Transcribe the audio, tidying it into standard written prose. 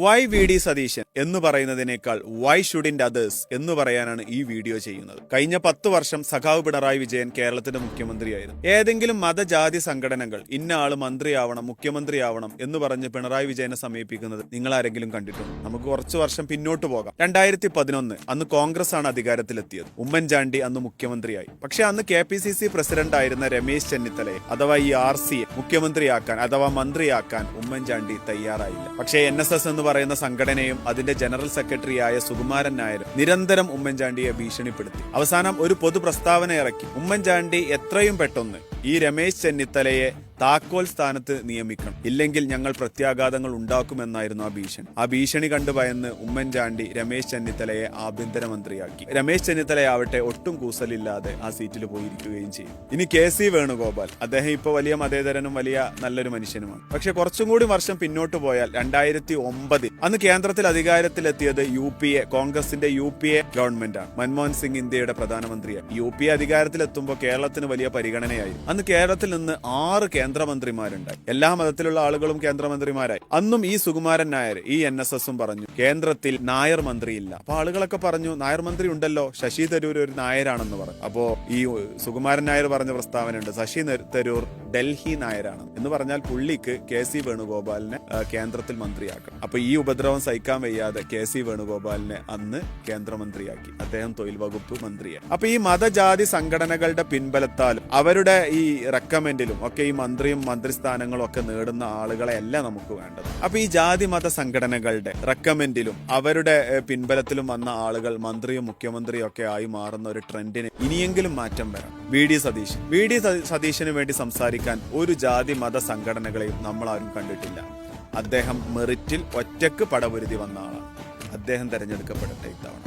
Y V D Satheesan എന്ന് പറയുന്നതിനേക്കാൾ Y shouldn't others എന്ന് പറയാനാണ് ഈ വീഡിയോ ചെയ്യുന്നത്. കഴിഞ്ഞ 10 വർഷം സഖാവ് പിണറായി വിജയൻ കേരളത്തിന്റെ മുഖ്യമന്ത്രിയായിരുന്നു. ഏതെങ്കിലും മതജാതി സംഘടനകൾ ഇന്ന ആള് മന്ത്രിയാവണം, മുഖ്യമന്ത്രിയാവണം എന്ന് പറഞ്ഞ് പിണറായി വിജയനെ സമീപിക്കുന്നത് നിങ്ങൾ ആരെങ്കിലും കണ്ടിട്ടുണ്ടോ? നമുക്ക് കുറച്ചു വർഷം പിന്നോട്ട് പോകാം. 2011 അന്ന് കോൺഗ്രസ് ആണ് അധികാരത്തിലെത്തിയത്. ഉമ്മൻചാണ്ടി അന്ന് മുഖ്യമന്ത്രിയായി. പക്ഷെ അന്ന് KPCC പ്രസിഡന്റ് ആയിരുന്ന രമേശ് ചെന്നിത്തലയെ അഥവാ ഈ RC മുഖ്യമന്ത്രിയാക്കാൻ അഥവാ മന്ത്രിയാക്കാൻ ഉമ്മൻചാണ്ടി തയ്യാറായില്ല. പക്ഷേ NSS എന്ന് പറയുന്ന സംഘടനയും അതിന്റെ ജനറൽ സെക്രട്ടറിയായ സുകുമാരൻ നായരും നിരന്തരം ഉമ്മൻചാണ്ടിയെ ഭീഷണിപ്പെടുത്തി. അവസാനം ഒരു പൊതു പ്രസ്താവന ഇറക്കി. ഉമ്മൻചാണ്ടി എത്രയും പെട്ടെന്ന് ഈ രമേശ് ചെന്നിത്തലയെ താക്കോൽ സ്ഥാനത്ത് നിയമിക്കണം, ഇല്ലെങ്കിൽ ഞങ്ങൾ പ്രത്യാഘാതങ്ങൾ ഉണ്ടാക്കുമെന്നായിരുന്നു ആ ഭീഷണി കണ്ടു ഭയന്ന് ഉമ്മൻചാണ്ടി രമേശ് ചെന്നിത്തലയെ ആഭ്യന്തരമന്ത്രിയാക്കി. രമേശ് ചെന്നിത്തലയാവട്ടെ ഒട്ടും കൂസലില്ലാതെ ആ സീറ്റിൽ പോയിരിക്കുകയും ചെയ്യും. ഇനി KC വേണുഗോപാൽ, അദ്ദേഹം ഇപ്പൊ വലിയ മതേതരനും വലിയ നല്ലൊരു മനുഷ്യനുമാണ്. പക്ഷെ കുറച്ചും കൂടി വർഷം പിന്നോട്ട് പോയാൽ 2009 അന്ന് കേന്ദ്രത്തിൽ അധികാരത്തിലെത്തിയത് UPA കോൺഗ്രസിന്റെ UPA ഗവൺമെന്റാണ്. മൻമോഹൻ സിംഗ് ഇന്ത്യയുടെ പ്രധാനമന്ത്രിയായി. UPA അധികാരത്തിലെത്തുമ്പോൾ കേരളത്തിന് വലിയ പരിഗണനയായി. അന്ന് കേരളത്തിൽ നിന്ന് 6 കേന്ദ്രമന്ത്രിമാരുണ്ടായി. എല്ലാ മതത്തിലുള്ള ആളുകളും കേന്ദ്രമന്ത്രിമാരായി. അന്നും ഈ സുകുമാരൻ നായർ, ഈ NSSും പറഞ്ഞു കേന്ദ്രത്തിൽ നായർ മന്ത്രിയില്ല. അപ്പൊ ആളുകളൊക്കെ പറഞ്ഞു നായർ മന്ത്രി ഉണ്ടല്ലോ, ശശി തരൂർ ഒരു നായരാണെന്ന് പറഞ്ഞു. അപ്പോ ഈ സുകുമാരൻ നായർ പറഞ്ഞ പ്രസ്താവനയുണ്ട്, ശശി തരൂർ ഡൽഹി നായരാണ് എന്ന് പറഞ്ഞാൽ പുള്ളിക്ക് KC വേണുഗോപാലിനെ കേന്ദ്രത്തിൽ മന്ത്രിയാക്കണം. അപ്പൊ ഈ ഉപദ്രവം സഹിക്കാൻ വയ്യാതെ KC വേണുഗോപാലിനെ അന്ന് കേന്ദ്രമന്ത്രിയാക്കി. അദ്ദേഹം തൊഴിൽ വകുപ്പ് മന്ത്രിയായി. അപ്പൊ ഈ മതജാതി സംഘടനകളുടെ പിൻബലത്താലും അവരുടെ ഈ റെക്കമെൻഡിലും ഒക്കെ ഈ മന്ത്രിയും മന്ത്രിസ്ഥാനങ്ങളും ഒക്കെ നേടുന്ന ആളുകളെ അല്ല നമുക്ക് വേണ്ടത്. അപ്പൊ ഈ ജാതി മത സംഘടനകളുടെ റെക്കമെൻഡിലും അവരുടെ പിൻബലത്തിലും വന്ന ആളുകൾ മന്ത്രിയും മുഖ്യമന്ത്രിയും ഒക്കെ ആയി മാറുന്ന ഒരു ട്രെൻഡിന് ഇനിയെങ്കിലും മാറ്റം വരാം. വി ഡി സതീശന് വേണ്ടി സംസാരിക്കാൻ ഒരു ജാതി മത സംഘടനകളെയും നമ്മളാരും കണ്ടിട്ടില്ല. അദ്ദേഹം മെറിറ്റിൽ ഒറ്റക്ക് പടപൊരുതി വന്ന ആളാണ്. അദ്ദേഹം തെരഞ്ഞെടുക്കപ്പെടട്ടെ ഇത്തവണ.